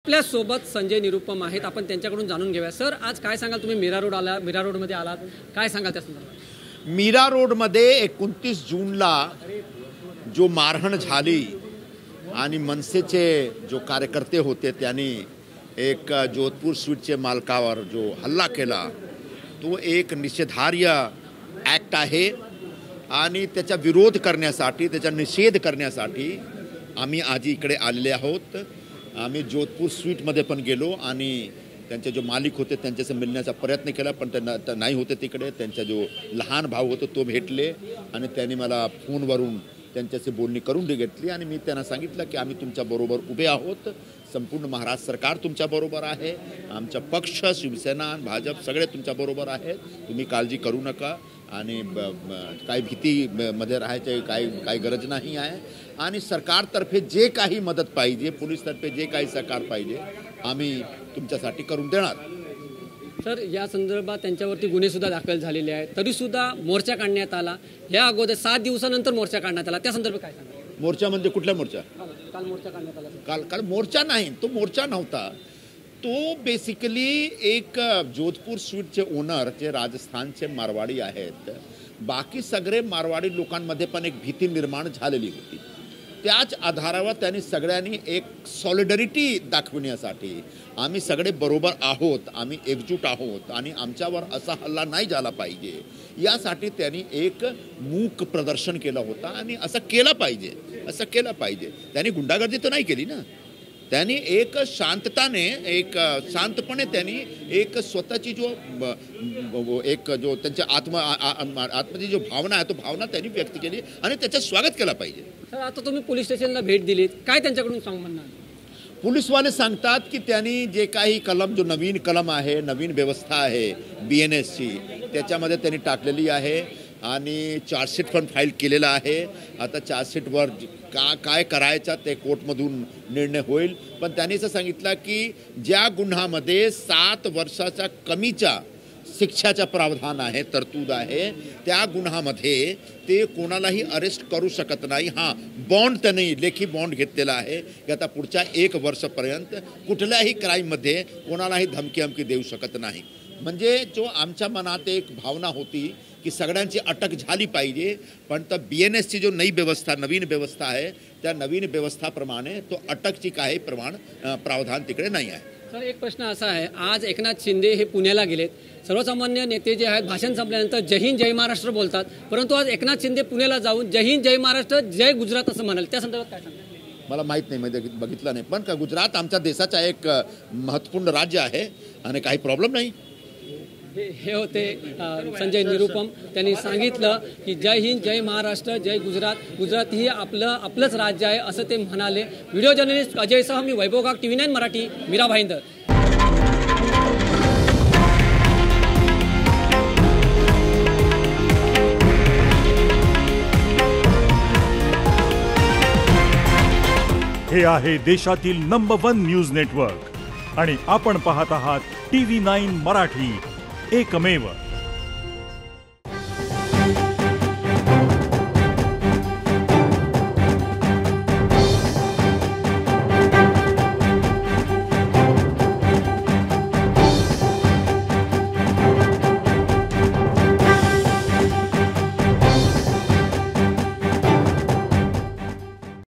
आपल्या सोबत संजय निरुपम आहेत. आपण त्यांच्याकडून जाणून घेऊया. सर, आज काय सांगाल? तुम्ही मीरा रोडमध्ये आलात, काय सांगाल त्या संदर्भात? मीरा रोडमध्ये 29 जूनला जो मारहाण झाली आणि मनसेचे जो कार्यकर्ते होते त्यांनी एक जोधपूर स्वीटचे मालकावर जो हल्ला केला तो एक निषेधार्ह ॲक्ट आहे आणि त्याचा विरोध करण्यासाठी, त्याचा निषेध करण्यासाठी आम्ही आज इकडे आलेले आहोत. आम्ही जोधपूर स्वीटमध्ये पण गेलो आणि त्यांचे जो मालिक होते त्यांच्याशी मिळण्याचा प्रयत्न केला, पण ते नाही होते तिकडे. त्यांचा जो लहान भाऊ होता तो भेटले आणि त्यांनी मला फोनवरून त्यांच्याशी बोलणी करून घेतली आणि मी त्यांना सांगितलं की आम्ही तुमच्याबरोबर उभे आहोत, संपूर्ण महाराष्ट्र सरकार तुमच्याबरोबर आहे, आमचा पक्ष, शिवसेना, भाजप सगळे तुमच्याबरोबर आहेत, तुम्ही काळजी करू नका आणि काही भीतीमध्ये राहायची काही गरज नाही आहे. आणि सरकारतर्फे जे काही मदत पाहिजे, पोलीसतर्फे जे काही सहकार पाहिजे आम्ही तुमच्यासाठी करून देणार. सर, या संदर्भात त्यांच्यावरती गुन्हेसुद्धा दाखल झालेले आहेत, तरीसुद्धा मोर्चा काढण्यात आला. या अगोदर 7 दिवसानंतर मोर्चा काढण्यात आला, त्या संदर्भात काय सांगा? मोर्चा म्हणजे कुठला मोर्चा? काल मोर्चा काढण्यात आला. काल मोर्चा नाही, तो मोर्चा नव्हता. तो बेसिकली एक जोधपूर स्वीटचे ओनर जे राजस्थानचे मारवाडी आहेत, बाकी सगळे मारवाडी लोकांमध्ये पण एक भीती निर्माण झालेली होती. त्याच आधारावर त्यांनी सगळ्यांनी एक सॉलिडॅरिटी दाखवण्यासाठी आम्ही सगळे बरोबर आहोत, आम्ही एकजूट आहोत आणि आमच्यावर असा हल्ला नाही झाला पाहिजे यासाठी त्यांनी एक मूक प्रदर्शन केलं होतं आणि असं केलं पाहिजे. त्यांनी गुंडागर्दी तर नाही केली ना, त्यांनी एक शांतपणे त्यांनी एक स्वतःची जो त्यांच्या आत्मची जो भावना आहे तो भावना त्यांनी व्यक्त केली आणि त्याचं स्वागत केलं पाहिजे. सर, आता तुम्ही पोलीस स्टेशनला भेट दिलीत, काय त्यांच्याकडून सांग म्हणणार? पोलीसवाले सांगतात की त्यांनी जे काही कलम, जो नवीन कलम आहे, नवीन व्यवस्था आहे BNSची, त्याच्यामध्ये त्यांनी टाकलेली आहे आणि चार्जशीट पण फाईल केलेला आहे. आता चार्जशीटवर काय करायचं ते कोर्टमधून निर्णय होईल. पण त्यांनी असं सांगितलं की ज्या गुन्ह्यामध्ये 7 वर्षाच्या कमीच्या शिक्षाचा प्रावधान आहे, तरतूद आहे, त्या गुन्ह्यामध्ये ते कोणालाही अरेस्ट करू शकत नाही. हां, बॉन्ड त्यांनी लेखी बॉन्ड घेतलेला आहे की आता पुढच्या 1 वर्षापर्यंत कुठल्याही क्राईममध्ये कोणालाही धमकी देऊ शकत नाही. म्हणजे जो आमच्या मनात एक भावना होती की सगळ्यांची अटक झाली पाहिजे, पण तर BNSची जो नवीन व्यवस्था आहे त्या नवीन व्यवस्थाप्रमाणे तो अटकची काही प्रावधान तिकडे नाही आहे. सर, एक प्रश्न असा आहे, आज एकनाथ शिंदे हे पुण्याला गेलेत. सर्वसामान्य नेते जे आहेत भाषण संपल्यानंतर जय हिंद जय महाराष्ट्र बोलतात, परंतु आज एकनाथ शिंदे पुण्याला जाऊन जय हिंद जय महाराष्ट्र जय गुजरात असं म्हणाल, त्या संदर्भात काय सांगा? मला माहीत नाही, म्हणजे बघितलं नाही, पण का गुजरात आमच्या देशाचा एक महत्त्वपूर्ण राज्य आहे आणि काही प्रॉब्लेम नाही. हे होते संजय निरुपम. त्यांनी सांगितलं की जय हिंद जय महाराष्ट्र जय गुजरात ही आपलंच राज्य आहे असं ते म्हणाले. व्हिडिओ जर्नलिस्ट अजयसह मी वैभव गाग, TV9 मराठी, मीरा भाईंदर. हे आहे देशातील नंबर 1 न्यूज नेटवर्क आणि आपण पाहत आहात TV9 मराठी, एकमेव.